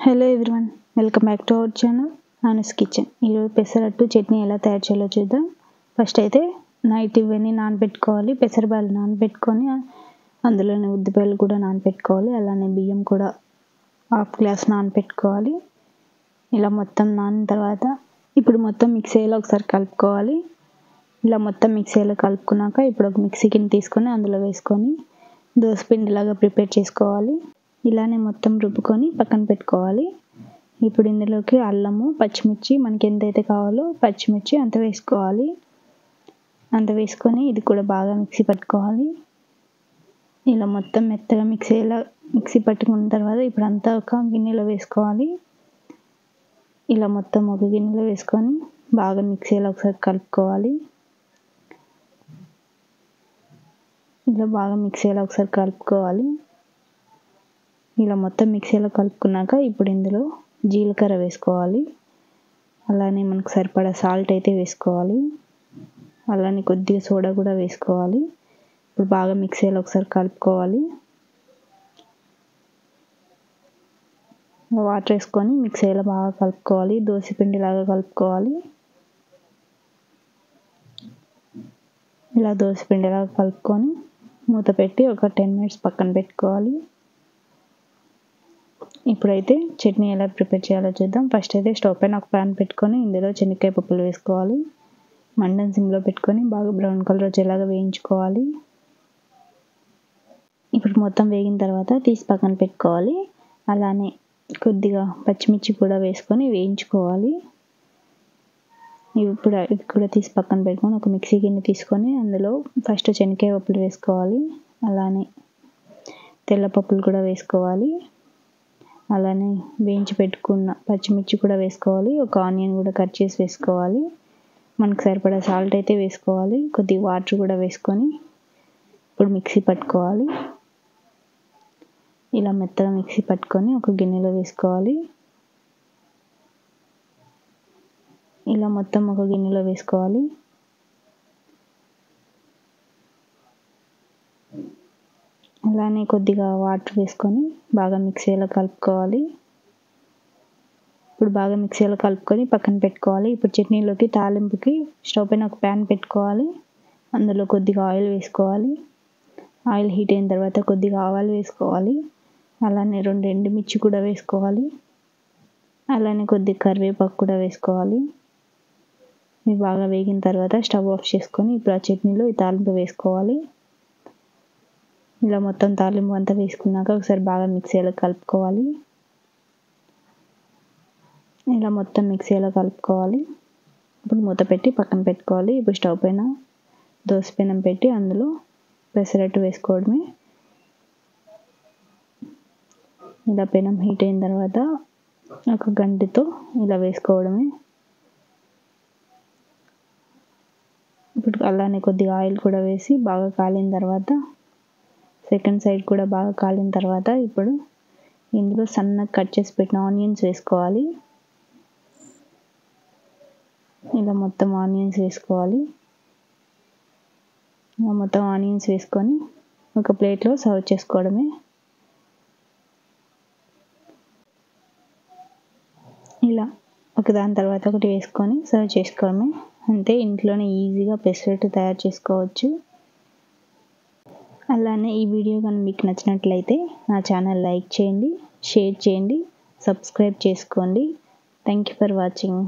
Hello everyone, welcome back to our channel Nanu's kitchen. ఈరోజు పెసరట్టు చట్నీ ఎలా తయారు చేయాలో చూద్దాం. ఫస్ట్ అయితే నైట్ ఇవన్నీ నానబెట్టుకోవాలి. పెసరబ్యాలు నానబెట్టుకొని అందులోనే ఉద్దిపాయలు కూడా నానబెట్టుకోవాలి. అలానే బియ్యం కూడా హాఫ్ గ్లాస్ నానబెట్టుకోవాలి. ఇలా మొత్తం నానిన తర్వాత ఇప్పుడు మొత్తం మిక్సీ అయ్యేలా ఒకసారి కలుపుకోవాలి. ఇలా మొత్తం మిక్సీ అయ్యేలా కలుపుకున్నాక ఇప్పుడు ఒక మిక్సీ గిన్నె తీసుకొని అందులో వేసుకొని దోసపిండిలాగా ప్రిపేర్ చేసుకోవాలి. ఇలానే మొత్తం రుబ్బుకొని పక్కన పెట్టుకోవాలి. ఇప్పుడు ఇందులోకి అల్లము, పచ్చిమిర్చి మనకి ఎంతైతే కావాలో పచ్చిమిర్చి అంత వేసుకోవాలి. అంత వేసుకొని ఇది కూడా బాగా మిక్సీ పట్టుకోవాలి. ఇలా మొత్తం మెత్తగా మిక్సీ పట్టుకున్న తర్వాత ఇప్పుడు అంతా ఒక గిన్నెలో వేసుకోవాలి. ఇలా మొత్తం ఒక గిన్నెలో వేసుకొని బాగా మిక్సీ అయ్యేలా ఒకసారి కలుపుకోవాలి. ఇలా బాగా మిక్సీ అయ్యేలా ఒకసారి కలుపుకోవాలి. ఇలా మొత్తం మిక్సీలో కలుపుకున్నాక ఇప్పుడు ఇందులో జీలకర్ర వేసుకోవాలి. అలానే మనకు సరిపడా సాల్ట్ అయితే వేసుకోవాలి. అలానే కొద్దిగా సోడా కూడా వేసుకోవాలి. ఇప్పుడు బాగా మిక్సీలో ఒకసారి కలుపుకోవాలి. వాటర్ వేసుకొని మిక్సీలో బాగా కలుపుకోవాలి. దోసపిండిలాగా కలుపుకోవాలి. ఇలా దోసపిండిలాగా కలుపుకొని మూత పెట్టి ఒక 10 minutes పక్కన పెట్టుకోవాలి. ఇప్పుడైతే చట్నీ ఎలా ప్రిపేర్ చేయాలో చూద్దాం. ఫస్ట్ అయితే స్టవ్ పైన ఒక ప్యాన్ పెట్టుకొని ఇందులో శనక్కాయ పప్పులు వేసుకోవాలి. మంటను సిమ్లో పెట్టుకొని బాగా బ్రౌన్ కలర్ వచ్చేలాగా వేయించుకోవాలి. ఇప్పుడు మొత్తం వేగిన తర్వాత తీసి పక్కన పెట్టుకోవాలి. అలానే కొద్దిగా పచ్చిమిర్చి కూడా వేసుకొని వేయించుకోవాలి. ఇప్పుడు ఇది కూడా తీసి పక్కన పెట్టుకొని ఒక మిక్సీ గిన్నె తీసుకొని అందులో ఫస్ట్ శనక్కాయ పప్పులు వేసుకోవాలి. అలానే తెల్ల పప్పులు కూడా వేసుకోవాలి. అలానే వేయించి పెట్టుకున్న పచ్చిమిర్చి కూడా వేసుకోవాలి. ఒక ఆనియన్ కూడా కట్ చేసి వేసుకోవాలి. మనకు సరిపడా సాల్ట్ అయితే వేసుకోవాలి. కొద్దిగా వాటర్ కూడా వేసుకొని ఇప్పుడు మిక్సీ పట్టుకోవాలి. ఇలా మెత్తగా మిక్సీ పట్టుకొని ఒక గిన్నెలో వేసుకోవాలి. ఇలా మొత్తం ఒక గిన్నెలో వేసుకోవాలి. అలానే కొద్దిగా వాటర్ వేసుకొని బాగా మిక్సీలో కలుపుకోవాలి. ఇప్పుడు బాగా మిక్సీలో కలుపుకొని పక్కన పెట్టుకోవాలి. ఇప్పుడు చట్నీలోకి తాలింపుకి స్టవ్ పైన ఒక ప్యాన్ పెట్టుకోవాలి. అందులో కొద్దిగా ఆయిల్ వేసుకోవాలి. ఆయిల్ హీట్ అయిన తర్వాత కొద్దిగా ఆవాలు వేసుకోవాలి. అలానే 2 ఎండుమిర్చి కూడా వేసుకోవాలి. అలానే కొద్దిగా కరివేపాకు కూడా వేసుకోవాలి. ఇవి బాగా వేగిన తర్వాత స్టవ్ ఆఫ్ చేసుకొని ఇప్పుడు ఆ చట్నీలో ఈ తాలింపు వేసుకోవాలి. ఇలా మొత్తం తాలింపు అంతా వేసుకున్నాక ఒకసారి బాగా మిక్సీలో కలుపుకోవాలి. ఇలా మొత్తం మిక్సీలో కలుపుకోవాలి. ఇప్పుడు మూత పెట్టి పక్కన పెట్టుకోవాలి. ఇప్పుడు స్టవ్ పైన దోస పెనం పెట్టి అందులో పెసరట్టు వేసుకోవడమే. ఇలా పెనం హీట్ అయిన తర్వాత ఒక గంటెతో ఇలా వేసుకోవడమే. ఇప్పుడు అలానే కొద్దిగా ఆయిల్ కూడా వేసి బాగా కాలిన తర్వాత సెకండ్ సైడ్ కూడా బాగా కాలిన తర్వాత ఇప్పుడు ఇందులో సన్నగా కట్ చేసి పెట్టిన ఆనియన్స్ వేసుకోవాలి. ఇలా మొత్తం ఆనియన్స్ వేసుకోవాలి. ఇలా మొత్తం ఆనియన్స్ వేసుకొని ఒక ప్లేట్లో సర్వ్ చేసుకోవడమే. ఇలా ఒకదాని తర్వాత ఒకటి వేసుకొని సర్వ్ చేసుకోవడమే. అంతే, ఇంట్లోనే ఈజీగా పెసరట్టు తయారు చేసుకోవచ్చు. అలానే ఈ వీడియో కానీ మీకు నచ్చినట్లయితే నా ఛానల్ లైక్ చేయండి, షేర్ చేయండి, సబ్స్క్రైబ్ చేసుకోండి. Thank you for watching.